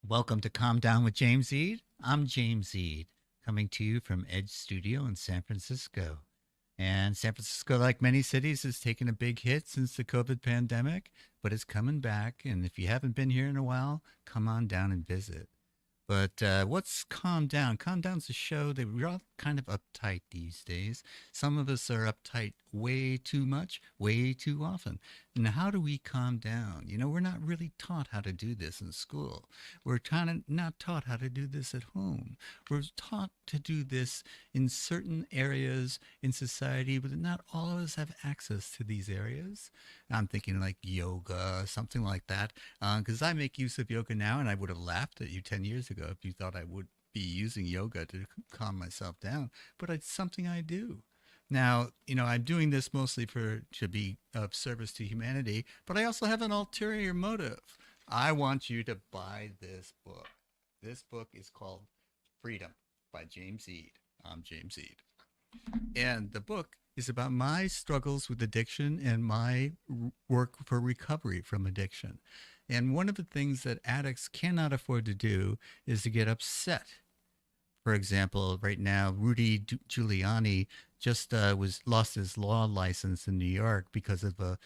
Welcome to Calm Down with James Ead. I'm James Ead, coming to you from Edge Studio in San Francisco. And San Francisco, like many cities, has taken a big hit since the COVID pandemic, but it's coming back. And if you haven't been here in a while, come on down and visit. But what's Calm Down? Calm Down's a show that we're all kind of uptight these days. Some of us are uptight way too much, way too often. And how do we calm down? We're not really taught how to do this in school. We're kind of not taught how to do this at home. We're taught to do this in certain areas in society, but not all of us have access to these areas. I'm thinking like yoga, something like that, because I make use of yoga now, and I would have laughed at you 10 years ago if you thought I would be using yoga to calm myself down. But it's something I do. Now, I'm doing this mostly to be of service to humanity, but I also have an ulterior motive. I want you to buy this book. This book is called Freedom by James Ead. I'm James Ead. And the book is about my struggles with addiction and my work for recovery from addiction. And one of the things that addicts cannot afford to do is to get upset. For example, right now, Rudy Giuliani just was lost his law license in New York because of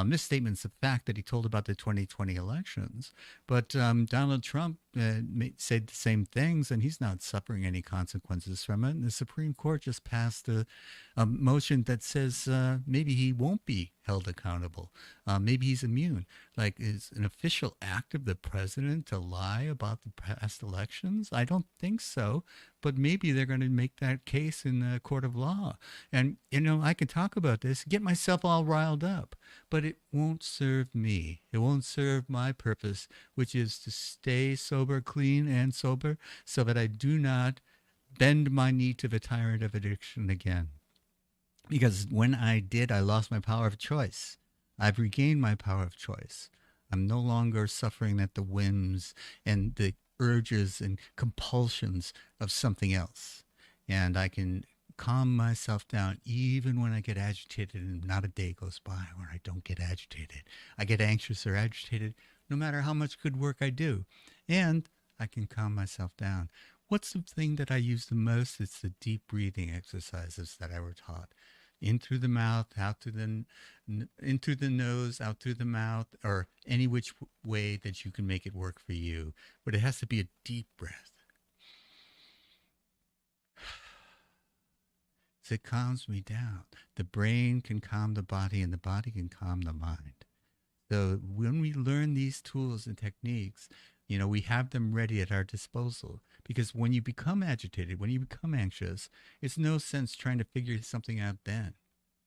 misstatements of fact that he told about the 2020 elections. But Donald Trump said the same things, and he's not suffering any consequences from it. And the Supreme Court just passed a motion that says maybe he won't be held accountable. Maybe he's immune. Like, is an official act of the president to lie about the past elections? I don't think so, but maybe they're going to make that case in the court of law. And, I can talk about this, get myself all riled up, but it won't serve me. It won't serve my purpose, which is to stay sober, clean and sober, so that I do not bend my knee to the tyrant of addiction again. Because when I did, I lost my power of choice. I've regained my power of choice. I'm no longer suffering at the whims and the urges and compulsions of something else. And I can calm myself down even when I get agitated, and not a day goes by where I don't get agitated. I get anxious or agitated no matter how much good work I do. And I can calm myself down. What's the thing that I use the most? It's the deep breathing exercises that I were taught. In through the mouth, out through in through the nose, out through the mouth, or any which way that you can make it work for you. But it has to be a deep breath. So it calms me down. The brain can calm the body, and the body can calm the mind. So when we learn these tools and techniques, we have them ready at our disposal. Because when you become agitated, when you become anxious, it's no sense trying to figure something out then,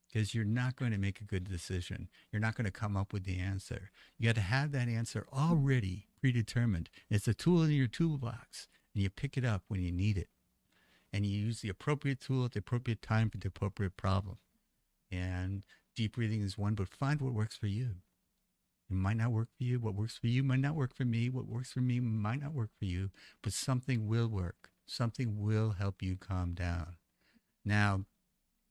because you're not going to make a good decision. You're not going to come up with the answer. You got to have that answer already predetermined. It's a tool in your toolbox, and you pick it up when you need it. And you use the appropriate tool at the appropriate time for the appropriate problem. And deep breathing is one, but find what works for you. It might not work for you. What works for you might not work for me. What works for me might not work for you, but something will work. Something will help you calm down. Now,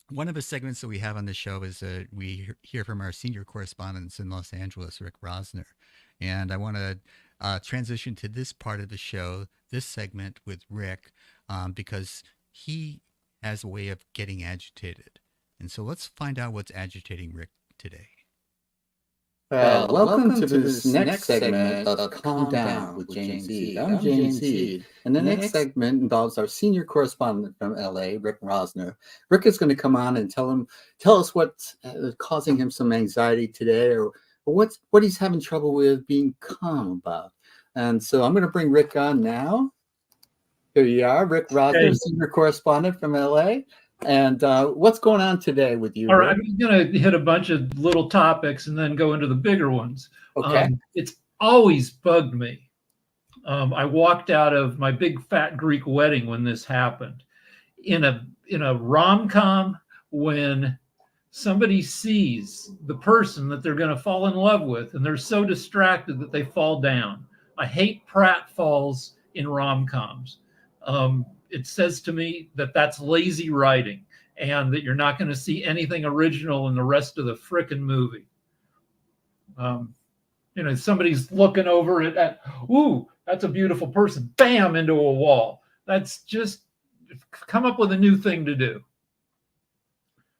one of the segments that we have on the show is we hear from our senior correspondent in Los Angeles, Rick Rosner. And I want to transition to this part of the show, this segment with Rick, because he has a way of getting agitated. And so let's find out what's agitating Rick today. Welcome to this next segment of Calm Down with James Ead. I'm James Ead, and the next segment involves our senior correspondent from LA, Rick Rosner. Rick is going to come on and tell us what's causing him some anxiety today, or what he's having trouble with being calm about. And so I'm going to bring Rick on now. Here you are, Rick Rosner, hey. Senior correspondent from LA. And what's going on today with you? All right, I'm going to hit a bunch of little topics and then go into the bigger ones. Okay. It's always bugged me. I walked out of my big fat Greek wedding when this happened. In a rom-com, when somebody sees the person that they're going to fall in love with and they're so distracted that they fall down. I hate pratfalls in rom-coms. It says to me that that's lazy writing and that you're not going to see anything original in the rest of the frickin' movie. Somebody's looking over it at, ooh, that's a beautiful person. Bam, into a wall. That's just come up with a new thing to do.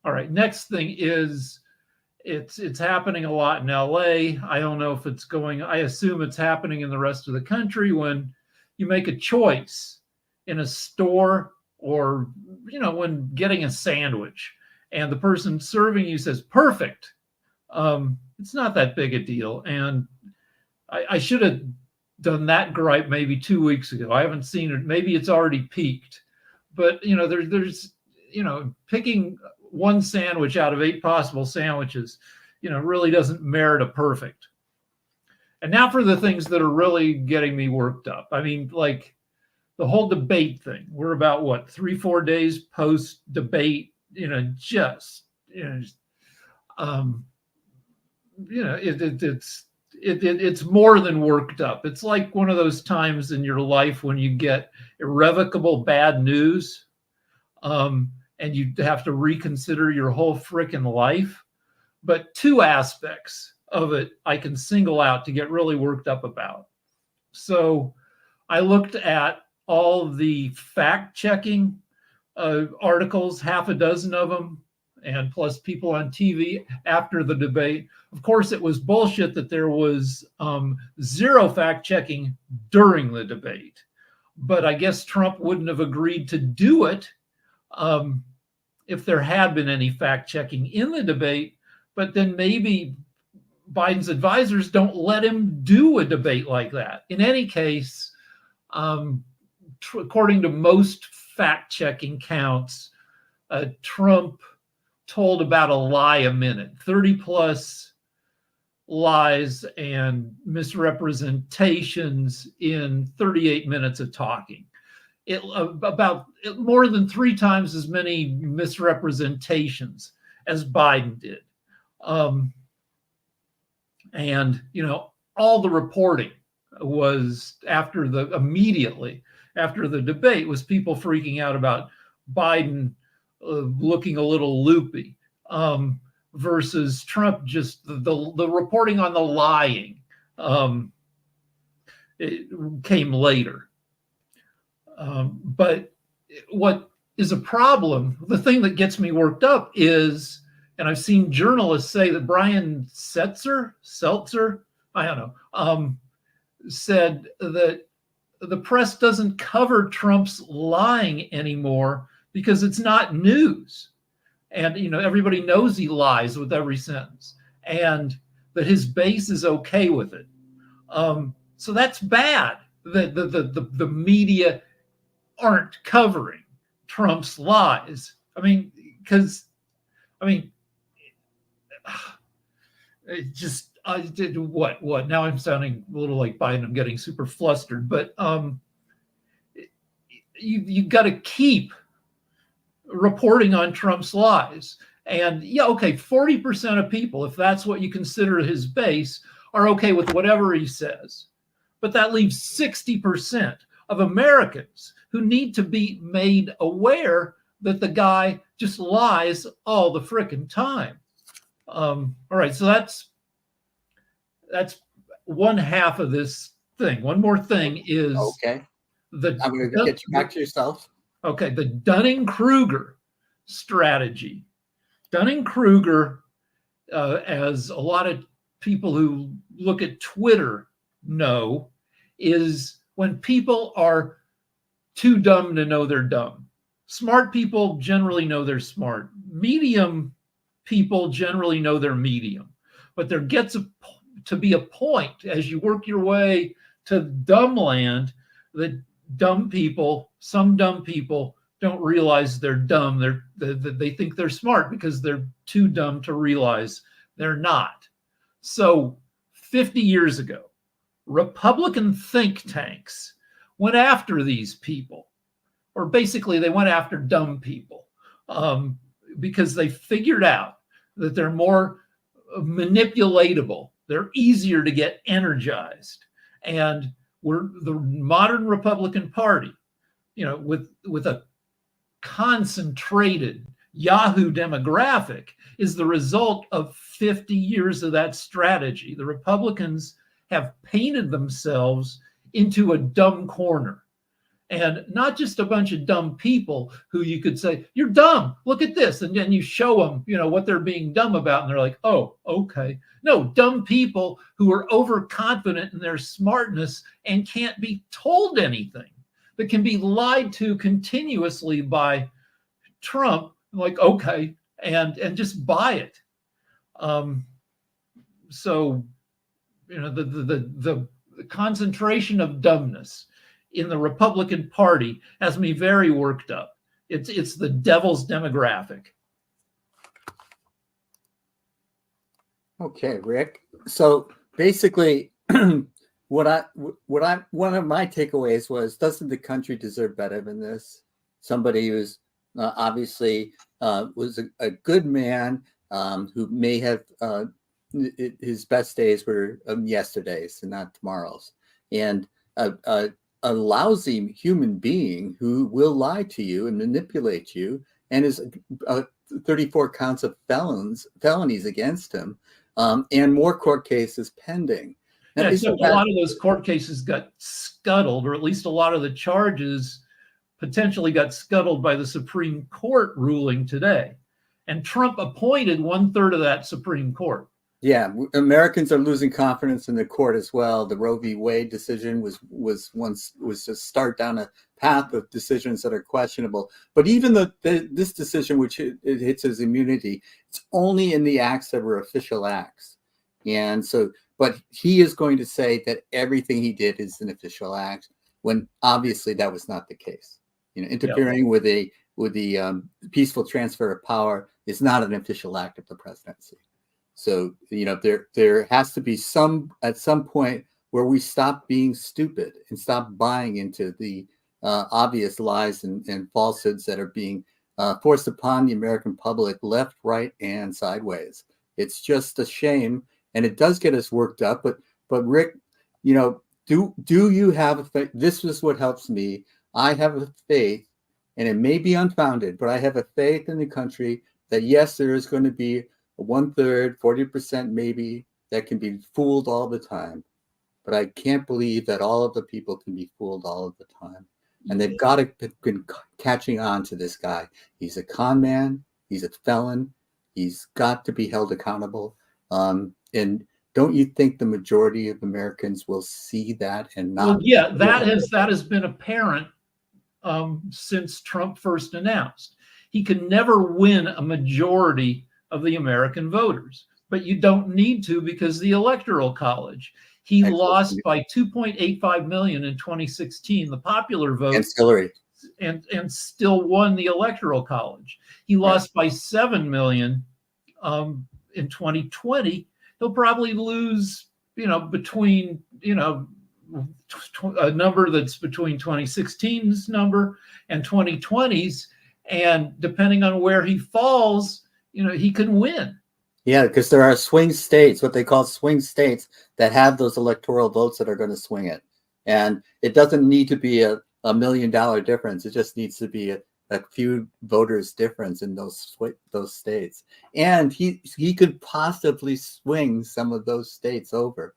All right, next thing is it's happening a lot in LA. I don't know if it's going, I assume it's happening in the rest of the country when you make a choice in a store or, when getting a sandwich and the person serving you says, perfect. It's not that big a deal. And I should have done that gripe maybe 2 weeks ago. I haven't seen it. Maybe it's already peaked, but there's picking one sandwich out of 8 possible sandwiches, really doesn't merit a perfect. And now for the things that are really getting me worked up. I mean, like the whole debate thing. We're about 3-4 days post debate, it's more than worked up. It's like one of those times in your life when you get irrevocable bad news, and you have to reconsider your whole frickin' life. But 2 aspects of it I can single out to get really worked up about. So I looked at all the fact-checking articles, 6 of them, and plus people on TV after the debate. Of course, it was bullshit that there was 0 fact-checking during the debate. But I guess Trump wouldn't have agreed to do it if there had been any fact-checking in the debate. But then maybe Biden's advisors don't let him do a debate like that. In any case, according to most fact-checking counts, Trump told about a lie a minute, 30 plus lies and misrepresentations in 38 minutes of talking. About more than 3 times as many misrepresentations as Biden did. And, all the reporting was immediately after the debate was people freaking out about Biden looking a little loopy versus Trump, just the reporting on the lying it came later. But what is a problem, the thing that gets me worked up is, and I've seen journalists say that Brian Seltzer, I don't know, said that the press doesn't cover Trump's lying anymore because it's not news. And, everybody knows he lies with every sentence and that his base is okay with it. So that's bad that the media aren't covering Trump's lies. It just, I did what? Now I'm sounding a little like Biden. I'm getting super flustered, but you got to keep reporting on Trump's lies. And 40% of people, if that's what you consider his base, are okay with whatever he says. But that leaves 60% of Americans who need to be made aware that the guy just lies all the frickin' time. All right, so that's one half of this thing. One more thing is I'm going to get you back to yourself. Okay, the Dunning-Kruger strategy. Dunning-Kruger, as a lot of people who look at Twitter know, is when people are too dumb to know they're dumb. Smart people generally know they're smart. Medium people generally know they're medium. But there gets to be a point as you work your way to dumb land that some dumb people don't realize they're dumb. They think they're smart because they're too dumb to realize they're not. So 50 years ago, Republican think tanks went after these people, or basically they went after dumb people because they figured out that they're more manipulatable. They're easier to get energized. And the modern Republican Party, with a concentrated Yahoo demographic, is the result of 50 years of that strategy. The Republicans have painted themselves into a dumb corner. And not just a bunch of dumb people who you could say, you're dumb, look at this. And then you show them, what they're being dumb about. And they're like, oh, okay. No, dumb people who are overconfident in their smartness and can't be told anything, that can be lied to continuously by Trump, like, okay, and just buy it. So, the concentration of dumbness in the Republican Party has me very worked up. It's the devil's demographic. Okay, Rick. So basically, one of my takeaways was, doesn't the country deserve better than this? Somebody who's obviously was a good man, who may have his best days were yesterday's and not tomorrow's, and a lousy human being who will lie to you and manipulate you, and is 34 counts of felonies against him, and more court cases pending. Yeah, except a lot of those court cases got scuttled, or at least a lot of the charges potentially got scuttled by the Supreme Court ruling today. And Trump appointed 1/3 of that Supreme Court. Yeah, Americans are losing confidence in the court as well. The Roe v. Wade decision was to start down a path of decisions that are questionable. But even this decision, which it hits his immunity, it's only in the acts that were official acts. And so, but he is going to say that everything he did is an official act, when obviously that was not the case. Interfering with the peaceful transfer of power is not an official act of the presidency. So, there has to be at some point where we stop being stupid and stop buying into the obvious lies and falsehoods that are being forced upon the American public, left, right, and sideways. It's just a shame, and it does get us worked up. But Rick, do you have a faith? This is what helps me. I have a faith, and it may be unfounded, but I have a faith in the country that yes, there is going to be 1/3, 40% maybe that can be fooled all the time. But I can't believe that all of the people can be fooled all of the time. And they've got to been catching on to this guy. He's a con man. He's a felon. He's got to be held accountable. And don't you think the majority of Americans will see that and not? Well, yeah, that has been apparent since Trump first announced. He can never win a majority of the American voters, but you don't need to, because the Electoral College, he lost by 2.85 million in 2016, the popular vote, and still won the Electoral College. He lost by 7 million in 2020. He'll probably lose, between, a number that's between 2016's number and 2020's, and depending on where he falls, he can win. Yeah, because there are swing states, what they call swing states, that have those electoral votes that are going to swing it. And it doesn't need to be a $1 million difference. It just needs to be a few voters difference in those states. And he could possibly swing some of those states over,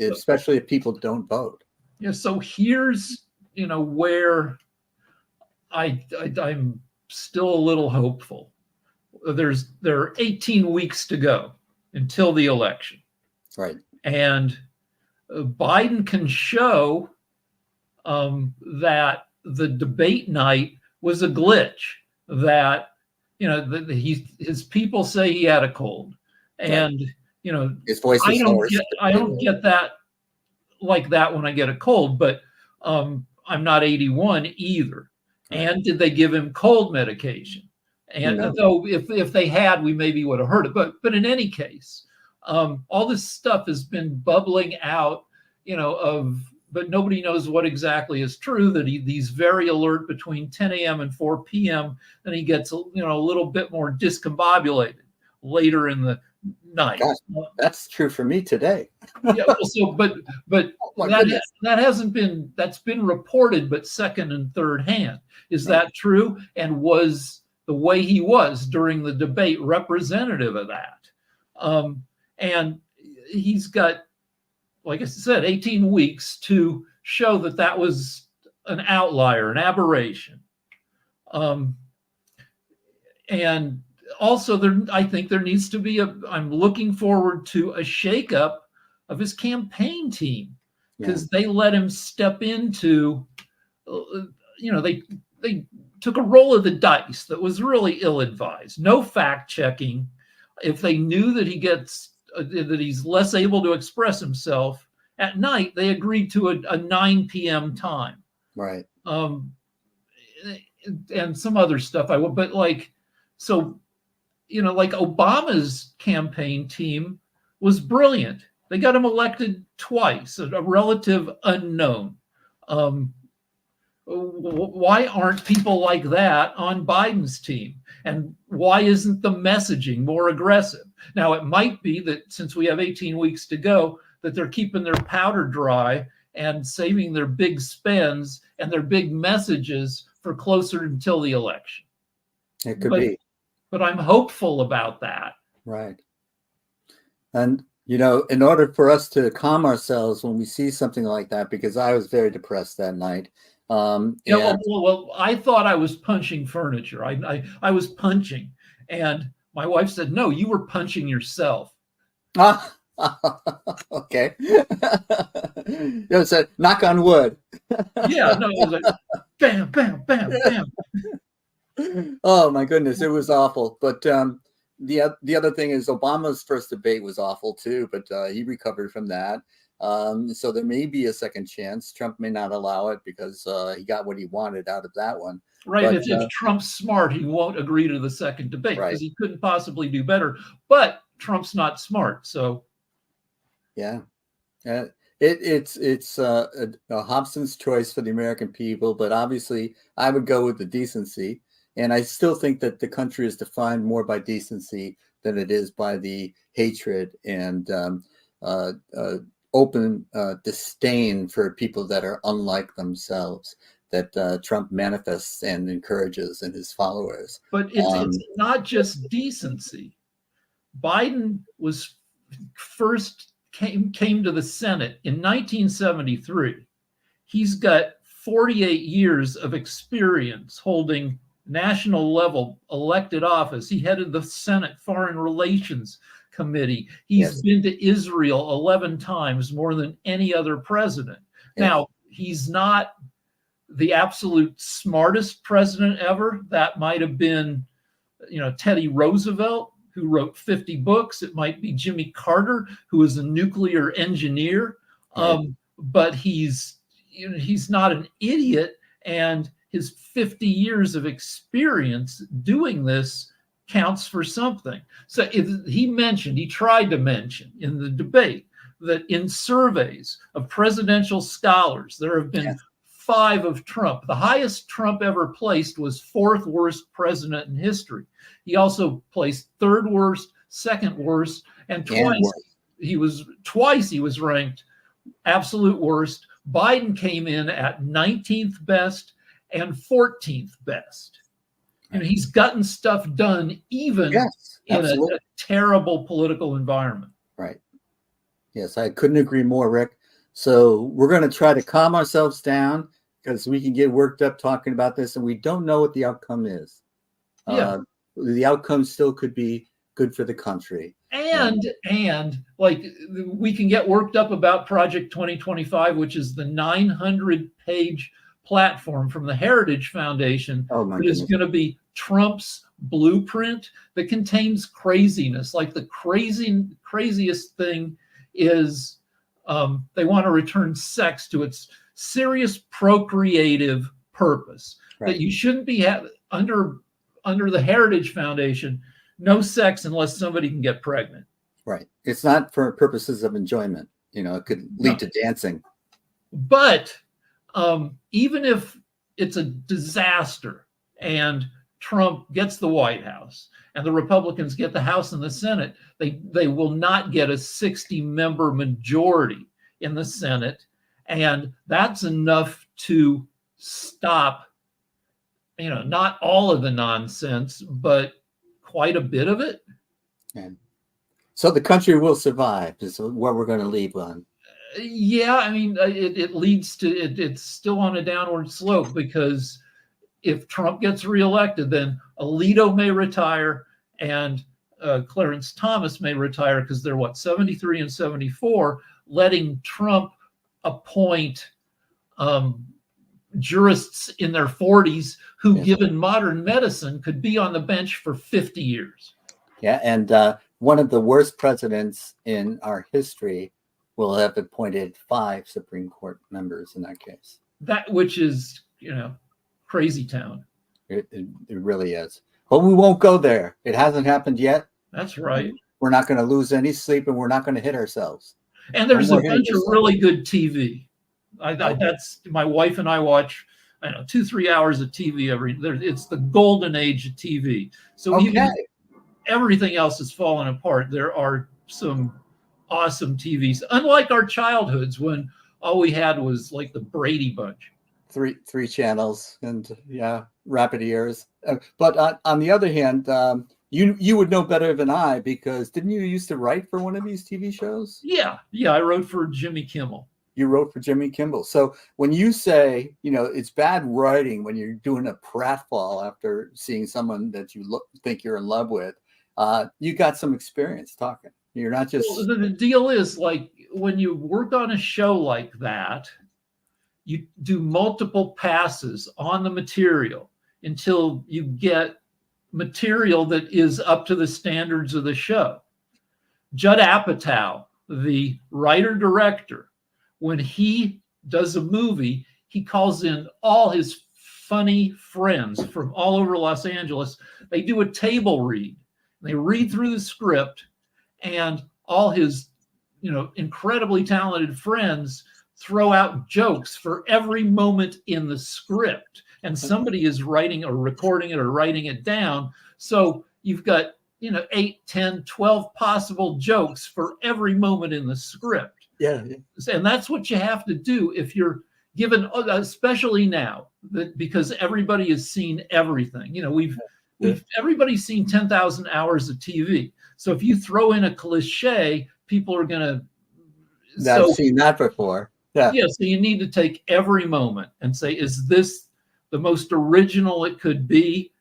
especially if people don't vote. Yeah, so here's, where I'm still a little hopeful. There are 18 weeks to go until the election. Right. And Biden can show that the debate night was a glitch, that, his people say he had a cold. And, his voice is I don't get that like that when I get a cold, but I'm not 81 either. And did they give him cold medication? And though if they had, we maybe would have heard it. But in any case, all this stuff has been bubbling out, but nobody knows what exactly is true, that he's very alert between 10 a.m. and 4 p.m. Then he gets, a little bit more discombobulated later in the night. Gosh, that's true for me today. Yeah, but that's been reported, but second and third hand. Is that true? And was the way he was during the debate representative of that? And he's got, like I said, 18 weeks to show that that was an outlier, an aberration. And also, I think there needs to be I'm looking forward to a shakeup of his campaign team, because they let him step into, they took a roll of the dice that was really ill-advised. No fact checking. If they knew that that he's less able to express himself at night, they agreed to a 9 p.m. time. Right. And some other stuff like Obama's campaign team was brilliant. They got him elected twice, a relative unknown. Why aren't people like that on Biden's team? And why isn't the messaging more aggressive? Now, it might be that since we have 18 weeks to go, that they're keeping their powder dry and saving their big spends and their big messages for closer until the election. It could be. But I'm hopeful about that. Right. And, in order for us to calm ourselves when we see something like that, because I was very depressed that night. Well, I thought I was punching furniture. I was punching. And my wife said, no, you were punching yourself. Okay. You said, knock on wood. Yeah, no, it was like, bam, bam, bam, bam. Oh my goodness, it was awful. But the other thing is Obama's first debate was awful too, but he recovered from that. So there may be a second chance. Trump may not allow it because he got what he wanted out of that one. Right. But, if Trump's smart, he won't agree to the second debate because right. he couldn't possibly do better. But Trump's not smart, so. Yeah. It's a Hobson's choice for the American people, but obviously I would go with the decency. And I still think that the country is defined more by decency than it is by the hatred and open disdain for people that are unlike themselves that Trump manifests and encourages in his followers. But it's not just decency. Biden was first came to the Senate in 1973. He's got 48 years of experience holding national level elected office. He headed the Senate Foreign Relations Committee. He's been to Israel 11 times, more than any other president. Now, he's not the absolute smartest president ever. That might have been, Teddy Roosevelt, who wrote 50 books. It might be Jimmy Carter, who is a nuclear engineer. But he's not an idiot, and his 50 years of experience doing this counts for something. So he tried to mention in the debate that in surveys of presidential scholars, there have been 5 of Trump. The highest Trump ever placed was 4th worst president in history. He also placed 3rd worst, 2nd worst, and twice he was ranked absolute worst. Biden came in at 19th best and 14th best. And he's gotten stuff done even in a terrible political environment. Right. Yes, I couldn't agree more, Rick. So we're going to try to calm ourselves down because we can get worked up talking about this and we don't know what the outcome is. The outcome still could be good for the country. And like we can get worked up about Project 2025, which is the 900-page platform from the Heritage Foundation that is going to be Trump's blueprint that contains craziness. Like the craziest thing is they want to return sex to its serious procreative purpose. That you shouldn't be under the Heritage Foundation, no sex unless somebody can get pregnant. Right. It's not for purposes of enjoyment. It could lead to dancing. But even if it's a disaster and Trump gets the White House and the Republicans get the House and the Senate, they will not get a 60-member majority in the Senate. And that's enough to stop, not all of the nonsense, but quite a bit of it. So the country will survive is what we're going to leave on. Yeah, I mean, it leads to it's still on a downward slope, because if Trump gets reelected, then Alito may retire and Clarence Thomas may retire, because they're what, 73 and 74, letting Trump appoint jurists in their 40s who, Yes. given modern medicine, could be on the bench for 50 years. Yeah, and one of the worst presidents in our history will have appointed 5 Supreme Court members in that case. That, which is, crazy town. It really is. But we won't go there. It hasn't happened yet. That's right. We're not going to lose any sleep, and we're not going to hit ourselves. And there's No a more bunch hitting of yourself. really good TV. That's my wife and I watch, 2-3 hours of TV it's the golden age of TV. So Okay. even everything else is falling apart, there are some awesome TVs. Unlike our childhoods, when all we had was like the Brady Bunch. Three channels and rapid ears. But on the other hand, you would know better than I, because didn't you used to write for one of these TV shows? Yeah, I wrote for Jimmy Kimmel. You wrote for Jimmy Kimmel. So when you say, it's bad writing when you're doing a pratfall after seeing someone that you think you're in love with, you got some experience talking. You're not just... Well, the deal is, like, when you work on a show like that, you do multiple passes on the material until you get material that is up to the standards of the show. Judd Apatow, the writer-director, when he does a movie, he calls in all his funny friends from all over Los Angeles. They do a table read. They read through the script, and all his, incredibly talented friends throw out jokes for every moment in the script. And somebody is writing or recording it or writing it down. So you've got, 8, 10, 12 possible jokes for every moment in the script. Yeah. And that's what you have to do if you're given, especially now, because everybody has seen everything. Everybody's seen 10,000 hours of TV. So if you throw in a cliche, people are going to... I've seen that before. Yeah. So you need to take every moment and say, is this the most original it could be?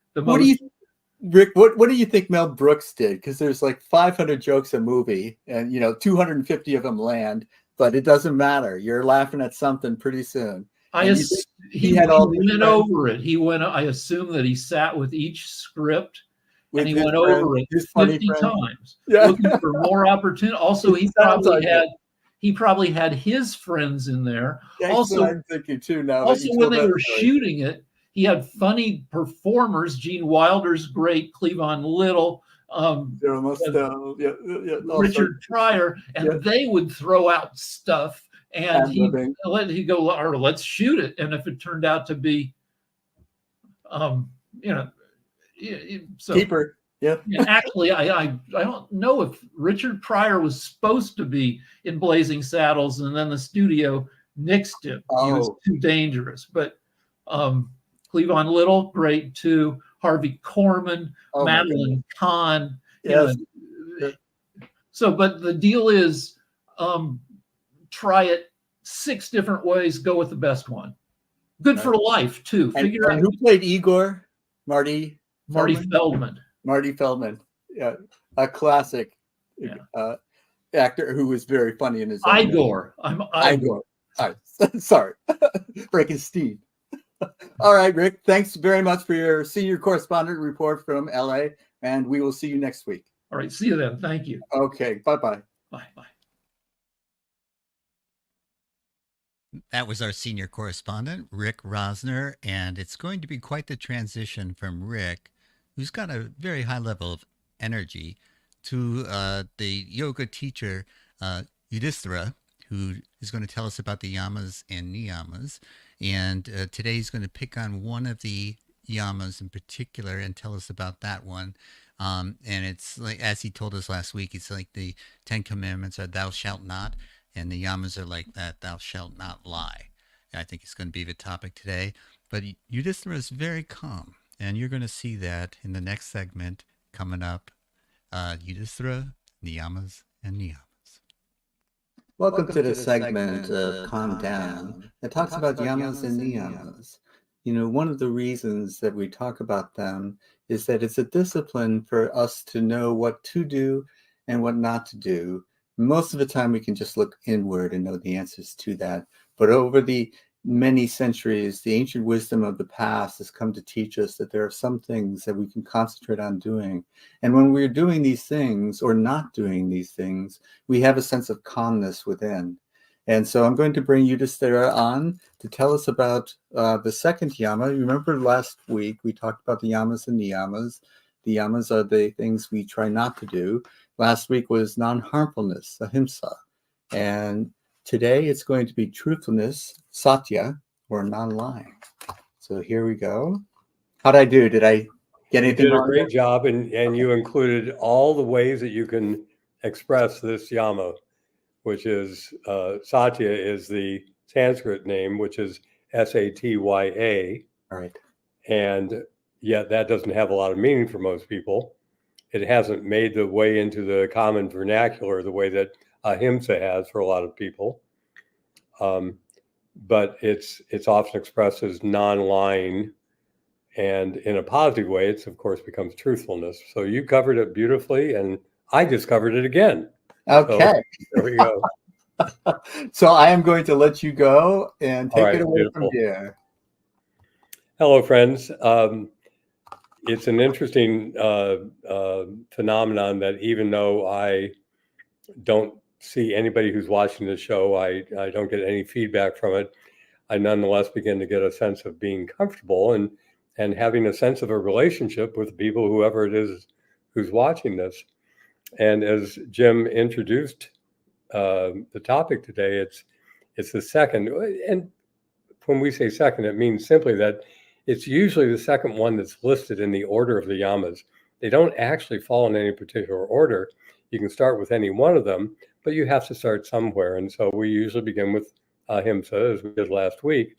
Rick, what do you think Mel Brooks did? Because there's like 500 jokes a movie, and 250 of them land, but it doesn't matter. You're laughing at something pretty soon. He went over it. I assume that he sat with each script and he went over it 50 times, looking for more opportunity. Also, he probably had his friends in there. Also, I'm thinking too now. Also, when they were shooting it, he had funny performers. Gene Wilder's great, Cleavon Little, Richard Pryor, and they would throw out stuff, and he'd go, or let's shoot it. And if it turned out to be, keeper. Yeah. Actually, I don't know if Richard Pryor was supposed to be in Blazing Saddles, and then the studio nixed him. He was too dangerous. But Cleavon Little, great too. Harvey Korman, Madeline Kahn. Yes. So, but the deal is, try it 6 different ways. Go with the best one. Good for life too. Figure out who played Igor. Marty Feldman. Marty Feldman, a classic actor who was very funny in his own Igor. I'm Igor. All right. Sorry. Breaking steam. All right, Rick. Thanks very much for your senior correspondent report from LA, and we will see you next week. All right. See you then. Thank you. Okay. Bye-bye. Bye-bye. That was our senior correspondent, Rick Rosner, and it's going to be quite the transition from Rick, who's got a very high level of energy, to the yoga teacher, Yudhishthira, who is going to tell us about the yamas and niyamas. And today he's going to pick on one of the yamas in particular and tell us about that one. And it's like, as he told us last week, it's like the 10 Commandments are thou shalt not, and the yamas are like that, thou shalt not lie. I think it's going to be the topic today. But Yudhishthira is very calm, and you're going to see that in the next segment coming up. Yudhishthira, Niyamas, and Niyamas. Welcome to the segment of Calm Down that talks about yamas and niyamas. You know, one of the reasons that we talk about them is that it's a discipline for us to know what to do and what not to do. Most of the time, we can just look inward and know the answers to that. But over the many centuries, the ancient wisdom of the past has come to teach us that there are some things that we can concentrate on doing. And when we're doing these things or not doing these things, we have a sense of calmness within. And so I'm going to bring Yudhishthira on to tell us about the second yama. You remember last week we talked about the yamas and niyamas. The yamas are the things we try not to do. Last week was non-harmfulness, ahimsa. And today it's going to be truthfulness, satya, or non-lying. So here we go. How'd I do? Did I get anything You did a wrong? great job, and you included all the ways that you can express this yama, which is satya is the Sanskrit name, which is Satya. All right. And yet that doesn't have a lot of meaning for most people. It hasn't made the way into the common vernacular the way that ahimsa has for a lot of people. But it's often expressed as non-lying. And in a positive way, it's of course becomes truthfulness. So you covered it beautifully, and I just covered it again. Okay. So, there we go. So I am going to let you go and take All right, it away beautiful. from here. Hello, friends. It's an interesting phenomenon that even though I don't see anybody who's watching the show, I don't get any feedback from it, I nonetheless begin to get a sense of being comfortable and having a sense of a relationship with people, whoever it is who's watching this. And as Jim introduced the topic today, it's the second. And when we say second, it means simply that it's usually the second one that's listed in the order of the yamas. They don't actually fall in any particular order. You can start with any one of them, but you have to start somewhere. And so we usually begin with ahimsa, as we did last week,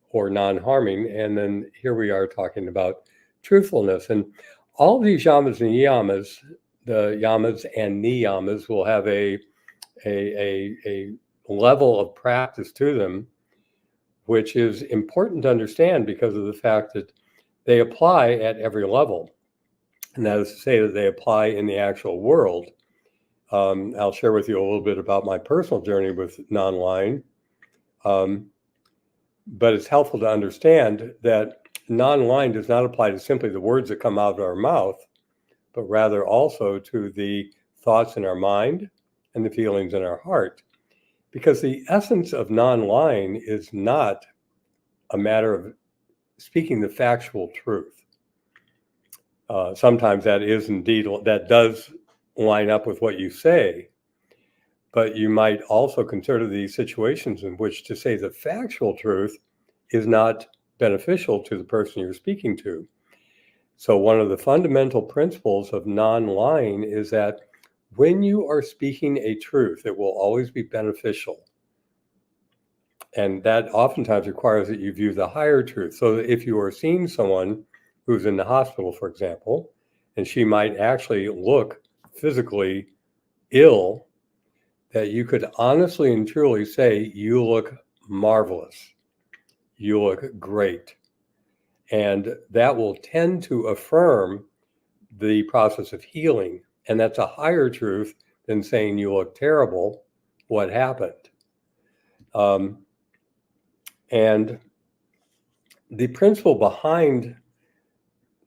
or non-harming. And then here we are talking about truthfulness. And all of these yamas and niyamas, the yamas and niyamas, will have a level of practice to them, which is important to understand because of the fact that they apply at every level. And that is to say that they apply in the actual world. I'll share with you a little bit about my personal journey with non-lying. But it's helpful to understand that non-lying does not apply to simply the words that come out of our mouth, but rather also to the thoughts in our mind and the feelings in our heart. Because the essence of non-lying is not a matter of speaking the factual truth. Sometimes that does line up with what you say, but you might also consider these situations in which to say the factual truth is not beneficial to the person you're speaking to. So one of the fundamental principles of non-lying is that when you are speaking a truth, it will always be beneficial. And that oftentimes requires that you view the higher truth. So that if you are seeing someone who's in the hospital, for example, and she might actually look physically ill, that you could honestly and truly say, you look marvelous. You look great. And that will tend to affirm the process of healing. And that's a higher truth than saying you look terrible. What happened? And the principle behind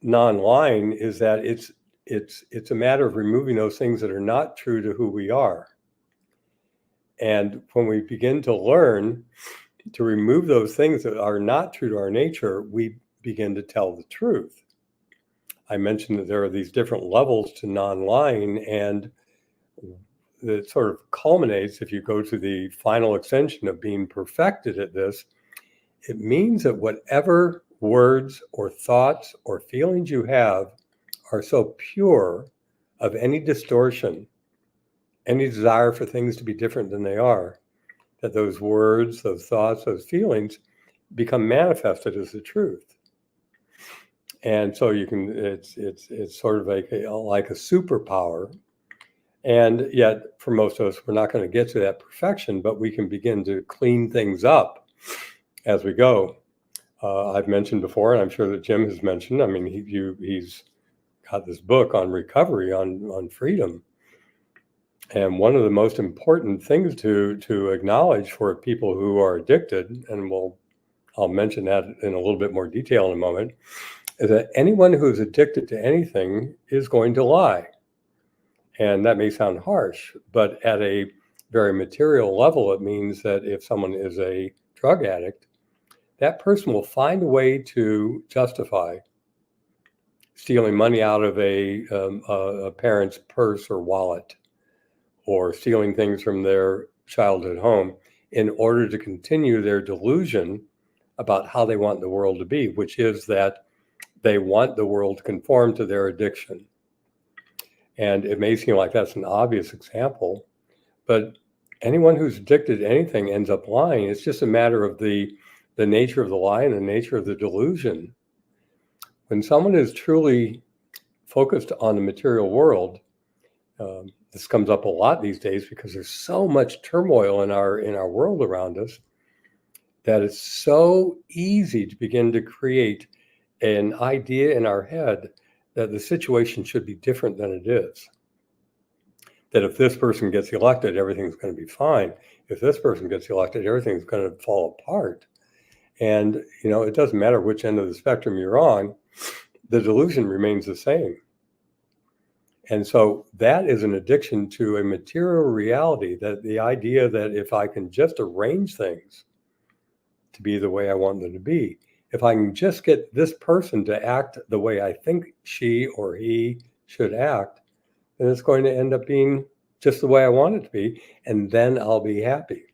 non-lying is that it's a matter of removing those things that are not true to who we are. And when we begin to learn to remove those things that are not true to our nature, we begin to tell the truth. I mentioned that there are these different levels to non-lying, and it sort of culminates, if you go to the final extension of being perfected at this, it means that whatever words or thoughts or feelings you have are so pure of any distortion, any desire for things to be different than they are, that those words, those thoughts, those feelings become manifested as the truth. And so you can, it's sort of like a superpower And yet, for most of us, we're not going to get to that perfection, but we can begin to clean things up as we go. I've mentioned before, and I'm sure that Jim has mentioned, I mean, he's got this book on recovery, on freedom. And one of the most important things to acknowledge for people who are addicted, and I'll mention that in a little bit more detail in a moment, is that anyone who's addicted to anything is going to lie. And that may sound harsh, but at a very material level, it means that if someone is a drug addict, that person will find a way to justify stealing money out of a parent's purse or wallet, or stealing things from their childhood home in order to continue their delusion about how they want the world to be, which is that they want the world to conform to their addiction. And it may seem like that's an obvious example, but anyone who's addicted to anything ends up lying. It's just a matter of the nature of the lie and the nature of the delusion. When someone is truly focused on the material world, this comes up a lot these days because there's so much turmoil in our world around us, that it's so easy to begin to create an idea in our head that the situation should be different than it is. That if this person gets elected, everything's going to be fine. If this person gets elected, everything's going to fall apart. And, it doesn't matter which end of the spectrum you're on, the delusion remains the same. And so that is an addiction to a material reality, that the idea that if I can just arrange things to be the way I want them to be, if I can just get this person to act the way I think she or he should act, then it's going to end up being just the way I want it to be, and then I'll be happy.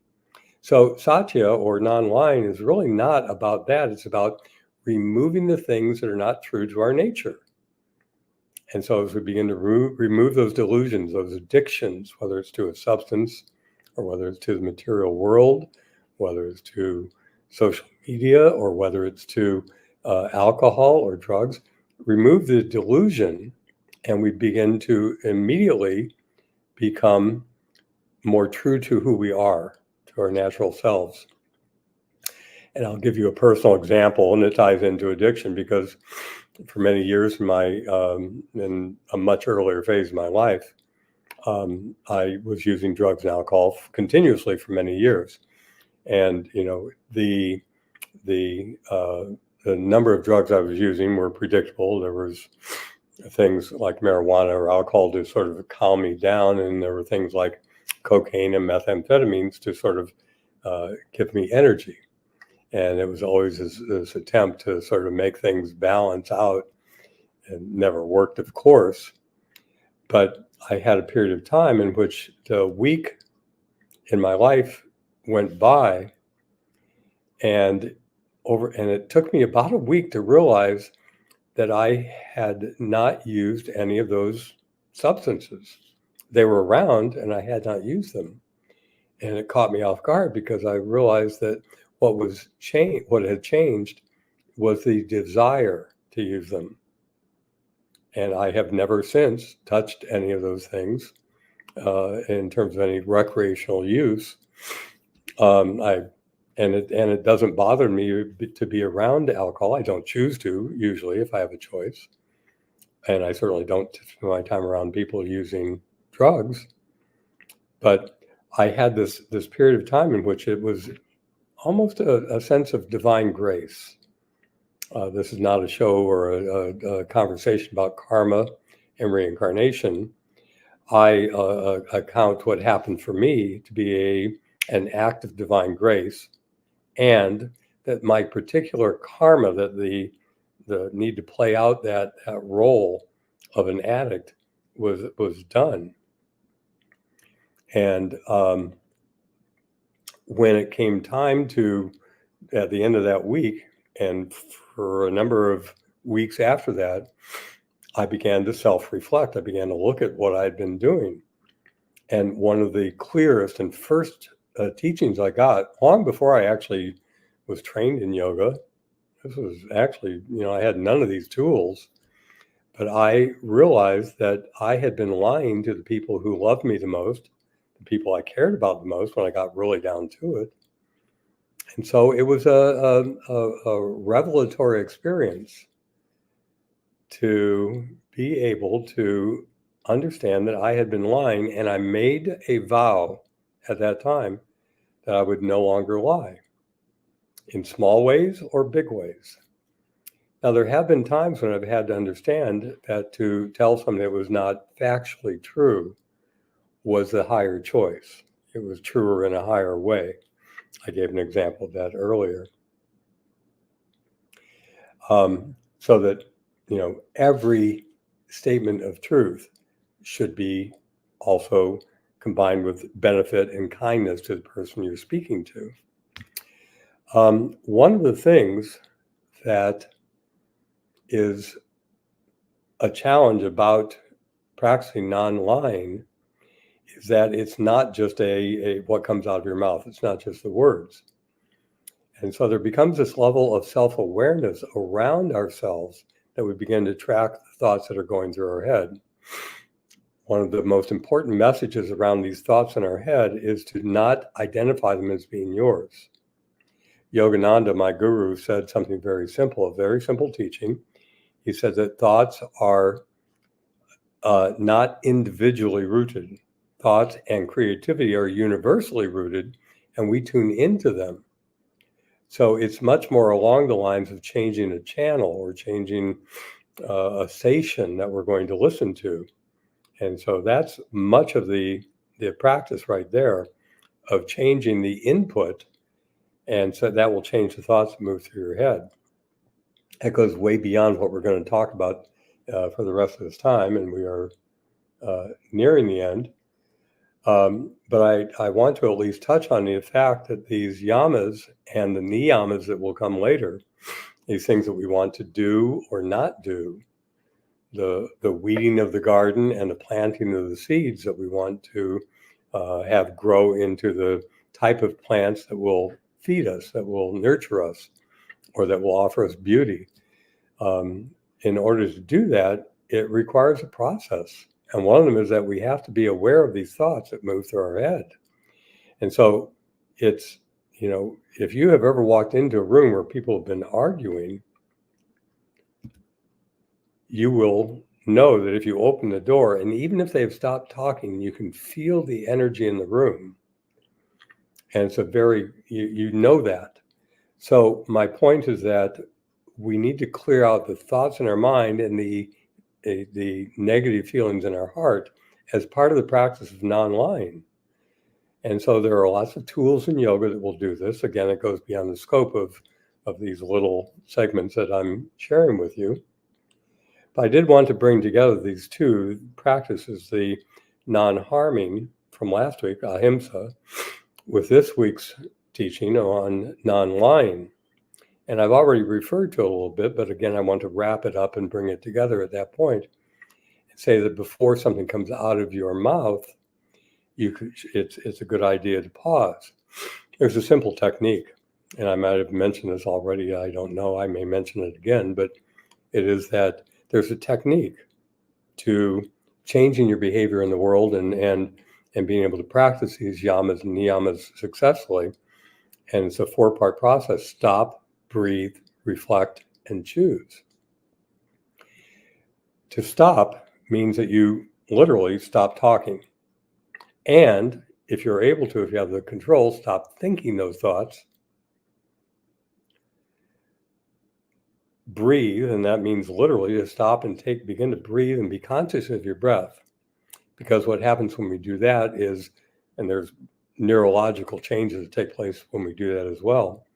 So Satya, or non-lying, is really not about that. It's about removing the things that are not true to our nature. And so as we begin to remove those delusions, those addictions, whether it's to a substance or whether it's to the material world, whether it's to social media or whether it's to alcohol or drugs, remove the delusion, and we begin to immediately become more true to who we are, to our natural selves. And I'll give you a personal example, and it ties into addiction, because for many years in a much earlier phase of my life, I was using drugs and alcohol continuously for many years. And, the number of drugs I was using were predictable. There was things like marijuana or alcohol to sort of calm me down. And there were things like cocaine and methamphetamines to sort of give me energy. And it was always this attempt to sort of make things balance out, and never worked, of course. But I had a period of time in which the week in my life went by, and it took me about a week to realize that I had not used any of those substances. They were around and I had not used them. And it caught me off guard, because I realized that what had changed was the desire to use them. And I have never since touched any of those things in terms of any recreational use. It doesn't bother me to be around alcohol. I don't choose to, usually, if I have a choice. And I certainly don't spend my time around people using drugs. But I had this period of time in which it was almost a sense of divine grace. This is not a show or a conversation about karma and reincarnation. I account what happened for me to be an act of divine grace, and that my particular karma, that the need to play out that role of an addict was done. And when it came time to, at the end of that week, and for a number of weeks after that, I began to self-reflect. I began to look at what I'd been doing. And one of the clearest and first teachings I got, long before I actually was trained in yoga, this was actually, I had none of these tools, But I realized that I had been lying to the people who loved me the most, the people I cared about the most when I got really down to it. And so it was a revelatory experience to be able to understand that I had been lying, and I made a vow at that time that I would no longer lie, in small ways or big ways. Now, there have been times when I've had to understand that to tell something that was not factually true was the higher choice. It was truer in a higher way. I gave an example of that earlier. So that, every statement of truth should be also combined with benefit and kindness to the person you're speaking to. One of the things that is a challenge about practicing non-lying is that it's not just a what comes out of your mouth. It's not just the words. And so there becomes this level of self-awareness around ourselves that we begin to track the thoughts that are going through our head. One of the most important messages around these thoughts in our head is to not identify them as being yours. Yogananda, my guru, said something very simple, a very simple teaching. He said that thoughts are not individually rooted. Thoughts and creativity are universally rooted, and we tune into them. So it's much more along the lines of changing a channel or changing a station that we're going to listen to. And so that's much of the practice right there of changing the input. And so that will change the thoughts that move through your head. That goes way beyond what we're going to talk about for the rest of this time. And we are nearing the end. But I want to at least touch on the fact that these yamas and the niyamas that will come later, these things that we want to do or not do, the weeding of the garden and the planting of the seeds that we want to have grow into the type of plants that will feed us, that will nurture us, or that will offer us beauty. In order to do that, it requires a process. And one of them is that we have to be aware of these thoughts that move through our head. And so it's, if you have ever walked into a room where people have been arguing, you will know that if you open the door, and even if they've stopped talking, you can feel the energy in the room. And it's you know that. So my point is that we need to clear out the thoughts in our mind and the negative feelings in our heart as part of the practice of non-lying. And so there are lots of tools in yoga that will do this. Again, it goes beyond the scope of these little segments that I'm sharing with you. But I did want to bring together these two practices, the non-harming from last week, ahimsa, with this week's teaching on non-lying. And I've already referred to it a little bit, but again, I want to wrap it up and bring it together at that point and say that before something comes out of your mouth, it's a good idea to pause. There's a simple technique, and I might have mentioned this already. I don't know. I may mention it again, but it is that there's a technique to changing your behavior in the world and being able to practice these yamas and niyamas successfully. And it's a 4-part process: stop, breathe, reflect, and choose. To stop means that you literally stop talking. And if you're able to, if you have the control, stop thinking those thoughts. Breathe, and that means literally to stop and begin to breathe and be conscious of your breath. Because what happens when we do that is, and there's neurological changes that take place when we do that as well.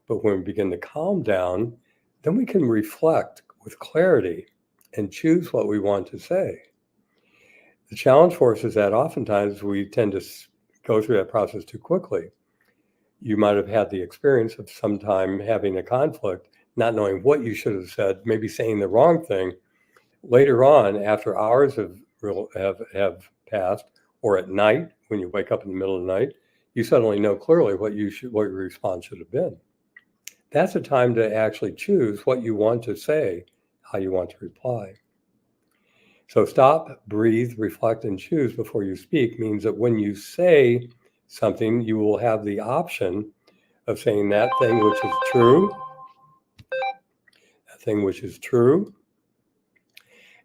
But when we begin to calm down, then we can reflect with clarity and choose what we want to say. The challenge for us is that oftentimes we tend to go through that process too quickly. You might have had the experience of sometime having a conflict, not knowing what you should have said, maybe saying the wrong thing. Later on, after hours have passed, or at night when you wake up in the middle of the night, you suddenly know clearly what your response should have been. That's a time to actually choose what you want to say, how you want to reply. So stop, breathe, reflect, and choose before you speak means that when you say something, you will have the option of saying that thing which is true, that thing which is true,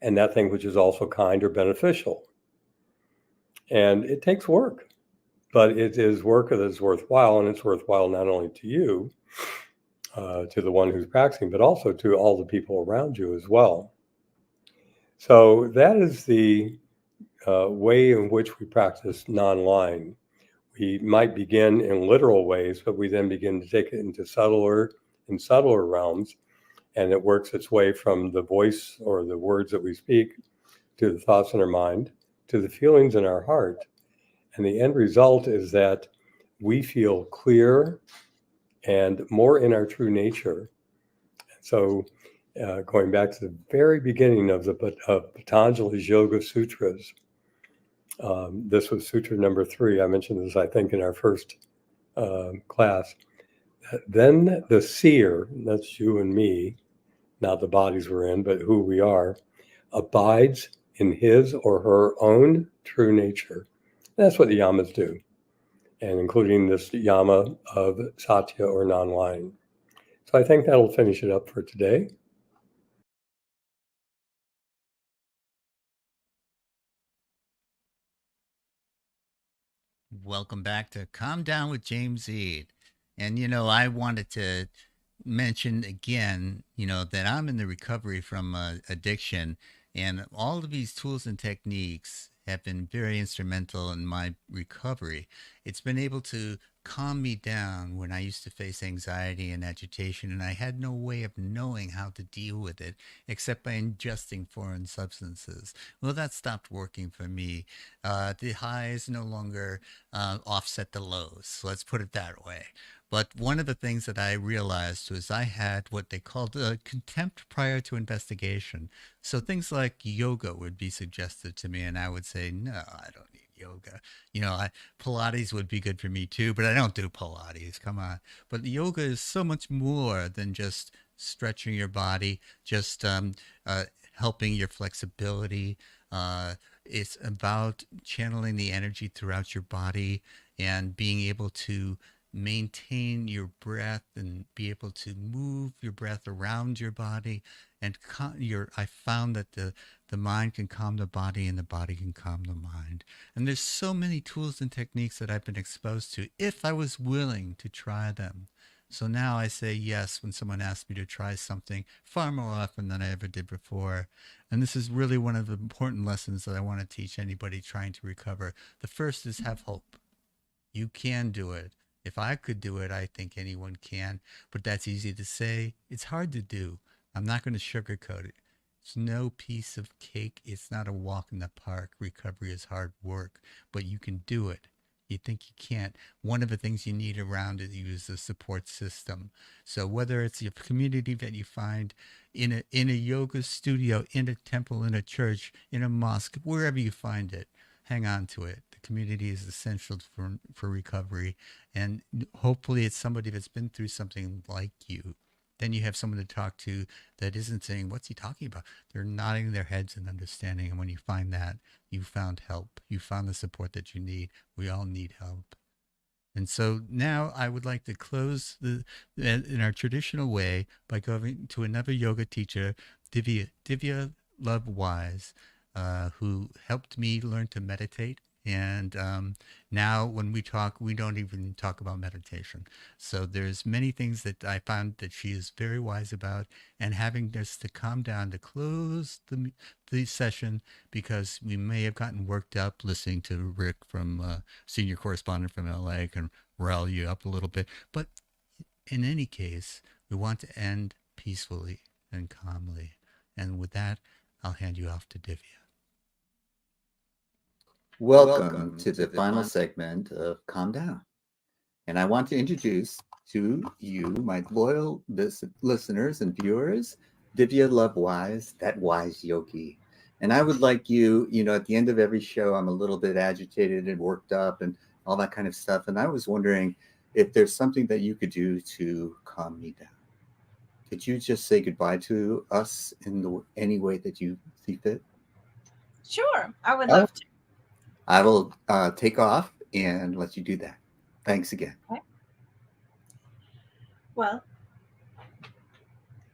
and that thing which is also kind or beneficial. And it takes work, but it is work that is worthwhile, and it's worthwhile not only to you, to the one who's practicing, but also to all the people around you as well. So that is the way in which we practice non-lying. We might begin in literal ways, but we then begin to take it into subtler realms, and it works its way from the voice or the words that we speak to the thoughts in our mind to the feelings in our heart. And the end result is that we feel clear and more in our true nature. So going back to the very beginning of Patanjali's Yoga Sutras, this was Sutra number 3. I mentioned this, I think, in our first class. Then the seer, that's you and me, not the bodies we're in, but who we are, abides in his or her own true nature. That's what the yamas do, and including this yama of satya or non-lying. So I think that'll finish it up for today. Welcome back to Calm Down with James Eade. And, I wanted to mention again, that I'm in the recovery from addiction, and all of these tools and techniques have been very instrumental in my recovery. It's been able to calm me down when I used to face anxiety and agitation, and I had no way of knowing how to deal with it except by ingesting foreign substances. Well, that stopped working for me. The highs no longer offset the lows. Let's put it that way. But one of the things that I realized was I had what they called contempt prior to investigation. So things like yoga would be suggested to me, and I would say, no, I don't need yoga. Pilates would be good for me too, but I don't do Pilates. Come on. But yoga is so much more than just stretching your body, just helping your flexibility. It's about channeling the energy throughout your body and being able to maintain your breath and be able to move your breath around your body. And I found that the mind can calm the body and the body can calm the mind. And there's so many tools and techniques that I've been exposed to if I was willing to try them. So now I say yes when someone asks me to try something far more often than I ever did before. And this is really one of the important lessons that I want to teach anybody trying to recover. The first is have hope. You can do it. If I could do it, I think anyone can. But that's easy to say. It's hard to do. I'm not going to sugarcoat it. It's no piece of cake. It's not a walk in the park. Recovery is hard work, but you can do it. You think you can't. One of the things you need around you is a support system. So whether it's your community that you find in a yoga studio, in a temple, in a church, in a mosque, wherever you find it, hang on to it. The community is essential for recovery. And hopefully it's somebody that's been through something like you. Then you have someone to talk to that isn't saying, what's he talking about? They're nodding their heads and understanding. And when you find that, you found help. You found the support that you need. We all need help. And so now I would like to close in our traditional way by going to another yoga teacher, Divya Love Wise, who helped me learn to meditate. And now when we talk, we don't even talk about meditation. So there's many things that I found that she is very wise about, and having us to calm down to close the session, because we may have gotten worked up listening to Rick from senior correspondent from LA can rile you up a little bit. But in any case, we want to end peacefully and calmly. And with that, I'll hand you off to Divya. Welcome to the final segment of Calm Down. And I want to introduce to you, my loyal listeners and viewers, Divya Love Wise, that wise yogi. And I would like you, at the end of every show, I'm a little bit agitated and worked up and all that kind of stuff. And I was wondering if there's something that you could do to calm me down. Could you just say goodbye to us in any way that you see fit? Sure, I would Oh. love to. I will take off and let you do that. Thanks again. Okay. Well,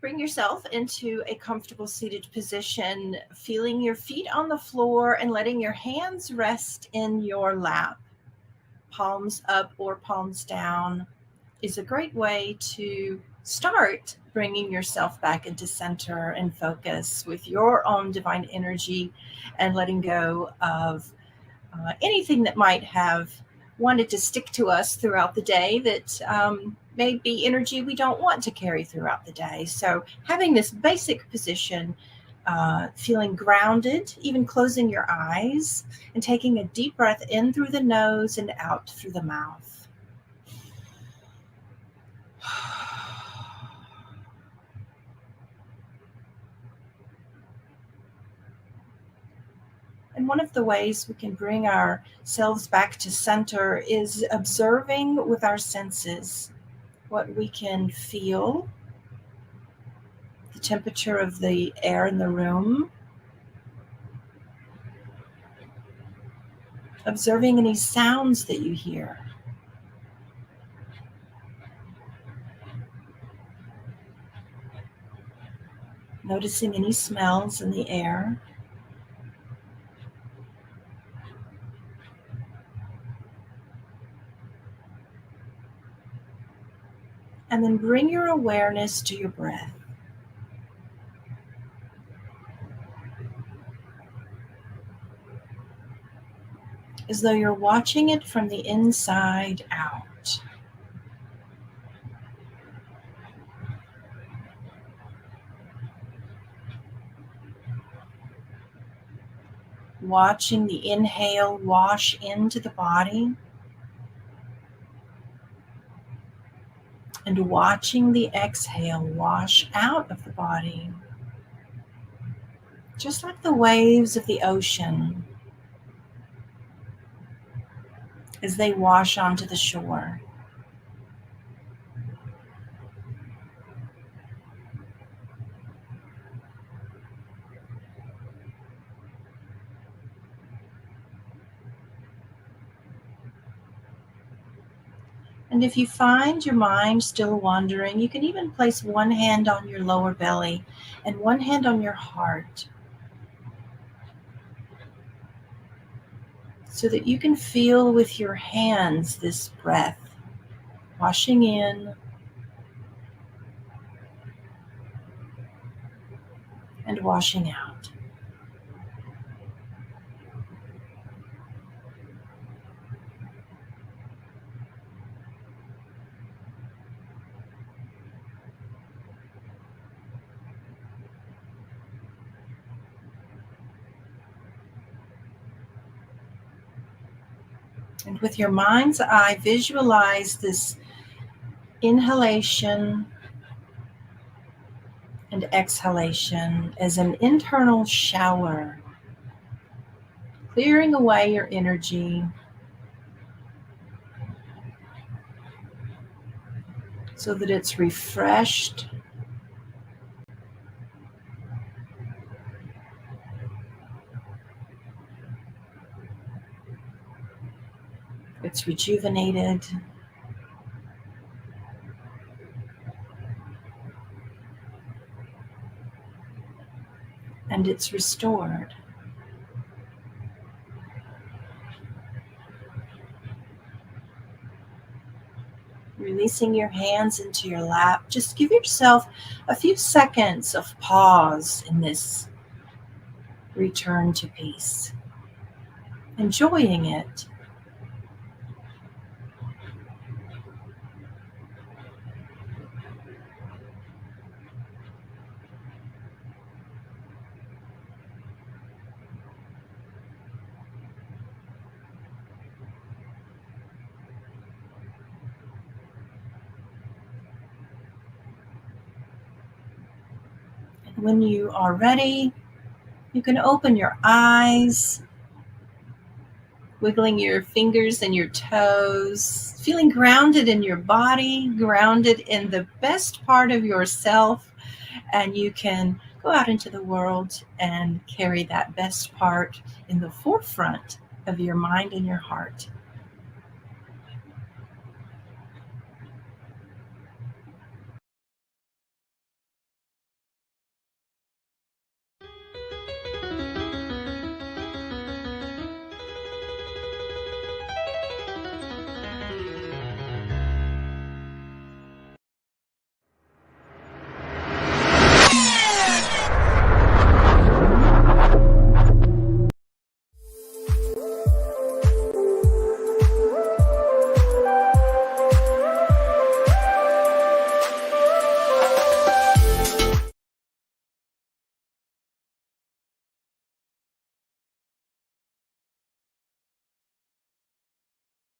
bring yourself into a comfortable seated position, feeling your feet on the floor and letting your hands rest in your lap. Palms up or palms down is a great way to start bringing yourself back into center and focus with your own divine energy and letting go of anything that might have wanted to stick to us throughout the day that may be energy we don't want to carry throughout the day. So having this basic position, feeling grounded, even closing your eyes and taking a deep breath in through the nose and out through the mouth. And one of the ways we can bring ourselves back to center is observing with our senses what we can feel, the temperature of the air in the room, observing any sounds that you hear. Noticing any smells in the air. And then bring your awareness to your breath. As though you're watching it from the inside out. Watching the inhale wash into the body. And watching the exhale wash out of the body. Just like the waves of the ocean as they wash onto the shore. And if you find your mind still wandering, you can even place one hand on your lower belly and one hand on your heart, so that you can feel with your hands this breath washing in and washing out. And with your mind's eye, visualize this inhalation and exhalation as an internal shower, clearing away your energy so that it's refreshed, it's rejuvenated, and it's restored. Releasing your hands into your lap, just give yourself a few seconds of pause in this return to peace, enjoying it. When you are ready, you can open your eyes, wiggling your fingers and your toes, feeling grounded in your body, grounded in the best part of yourself, and you can go out into the world and carry that best part in the forefront of your mind and your heart.